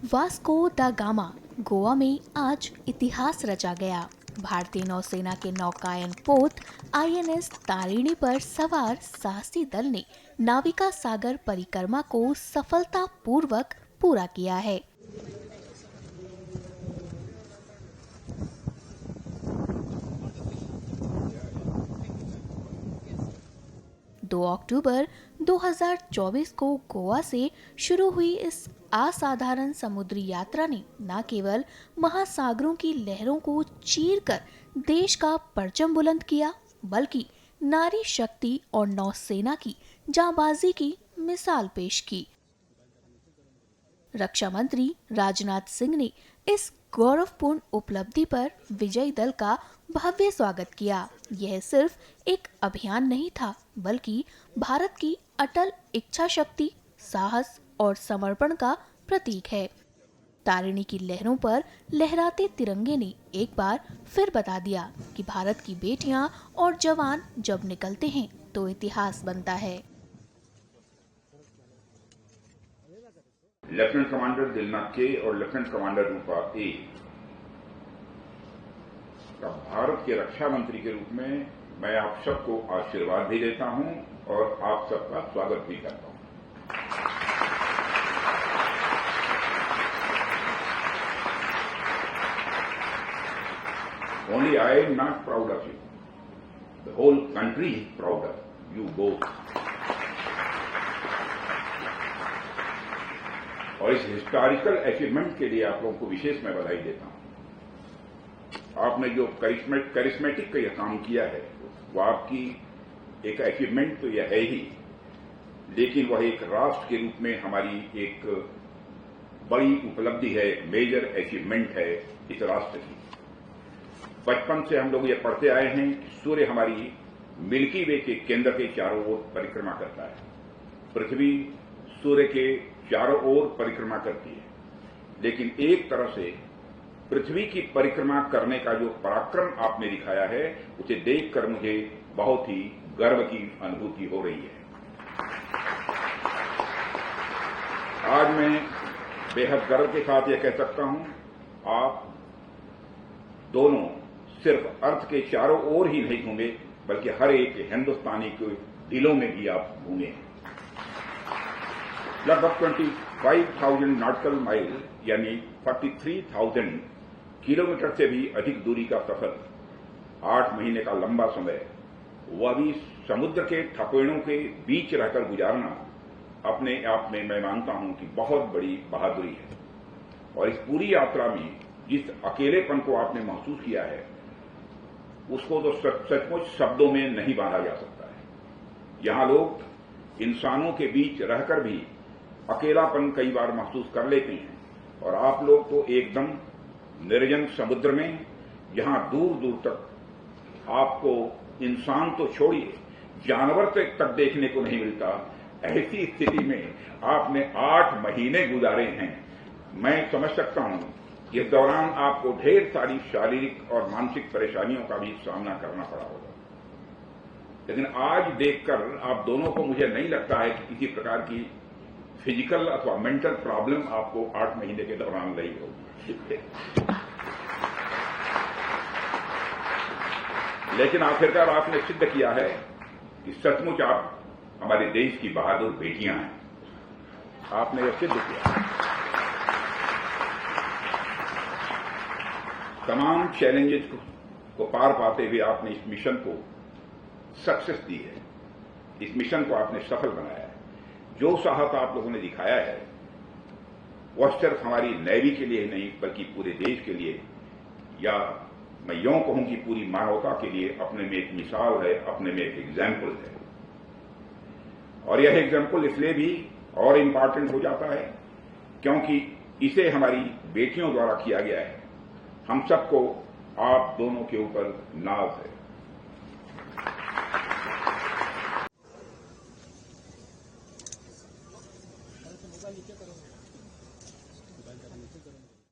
Vasco दा gamma Goa में आज इतिहास रचा गया। भारतीय नौसेना के नौकायन पोत आईएनएस तारिणी पर सवार साहसी दल ने नाविका सागर परिक्रमा को सफलतापूर्वक पूरा किया है। 2 अक्टूबर 2024 को गोवा से शुरू हुई इस असाधारण समुद्री यात्रा ने न केवल महासागरों की लहरों को चीरकर देश का परचम बुलंद किया, बल्कि नारी शक्ति और नौसेना की जांबाजी की मिसाल पेश की। रक्षा मंत्री राजनाथ सिंह ने इस गौरवपूर्ण उपलब्धि पर विजयी दल का भव्य स्वागत किया। यह सिर्फ एक अभियान नहीं था, बल्कि भारत की अटल इच्छा शक्ति, साहस और समर्पण का प्रतीक है। तारिणी की लहरों पर लहराते तिरंगे ने एक बार फिर बता दिया कि भारत की बेटियां और जवान जब निकलते हैं तो इतिहास बनता है। लेफ्टिनेंट कमांडर दिलनाथ के और लेफ्टिनेंट कमांडर रूपा ए का भारत के रक्षा मंत्री के रूप में मैं आप सबको आशीर्वाद भी देता हूं और आप सबका स्वागत भी करता हूं। Only I am not proud of you. The whole country is proud of you both. और इस हिस्टोरिकल अचीवमेंट के लिए आप लोगों को विशेष मैं बधाई देता हूं। आपने जो करिश्मेटिक का यह काम किया है वो आपकी एक अचीवमेंट तो यह है ही, लेकिन वह एक राष्ट्र के रूप में हमारी एक बड़ी उपलब्धि है, मेजर अचीवमेंट है इस राष्ट्र की। बचपन से हम लोग ये पढ़ते आए हैं कि सूर्य हमारी मिल्की वे के केंद्र के चारों ओर परिक्रमा करता है। पृथ्वी सूर्य के चारों ओर परिक्रमा करती है, लेकिन एक तरह से पृथ्वी की परिक्रमा करने का जो पराक्रम आपने दिखाया है उसे देखकर मुझे बहुत ही गर्व की अनुभूति हो रही है। आज मैं बेहद गर्व के साथ यह कह सकता हूं, आप दोनों सिर्फ अर्थ के चारों ओर ही नहीं घूमे, बल्कि हर एक हिंदुस्तानी के दिलों में भी आप घूमे हैं। लगभग 25,000 नॉटिकल माइल यानी 43,000 किलोमीटर से भी अधिक दूरी का सफर, 8 महीने का लंबा समय, वह भी समुद्र के थपेड़ों के बीच रहकर गुजारना अपने आप में मैं मानता हूं कि बहुत बड़ी बहादुरी है। और इस पूरी यात्रा में जिस अकेलेपन को आपने महसूस किया है उसको तो सचमुच शब्दों में नहीं बांधा जा सकता है। यहां लोग इंसानों के बीच रहकर भी अकेलापन कई बार महसूस कर लेते हैं, और आप लोग तो एकदम निर्जन समुद्र में, जहां दूर दूर तक आपको इंसान तो छोड़िए जानवर तक देखने को नहीं मिलता, ऐसी स्थिति में आपने 8 महीने गुजारे हैं। मैं समझ सकता हूं इस दौरान आपको ढेर सारी शारीरिक और मानसिक परेशानियों का भी सामना करना पड़ा होगा, लेकिन आज देखकर आप दोनों को मुझे नहीं लगता है कि किसी प्रकार की फिजिकल अथवा मेंटल प्रॉब्लम आपको 8 महीने के दौरान रही होगी। लेकिन आखिरकार आपने सिद्ध किया है कि सचमुच आप हमारे देश की बहादुर बेटियां हैं। आपने यह सिद्ध किया। तमाम चैलेंजेस को पार पाते हुए आपने इस मिशन को सक्सेस दी है, इस मिशन को आपने सफल बनाया है। जो साहस आप लोगों ने दिखाया है वह सिर्फ हमारी नेवी के लिए नहीं बल्कि पूरे देश के लिए, या मैं यूं कहूं कि पूरी मानवता के लिए अपने में एक मिसाल है, अपने में एक एग्जाम्पल है। और यह एग्जाम्पल इसलिए भी और इम्पॉर्टेंट हो जाता है क्योंकि इसे हमारी बेटियों द्वारा किया गया है। हम सबको आप दोनों के ऊपर नाज है।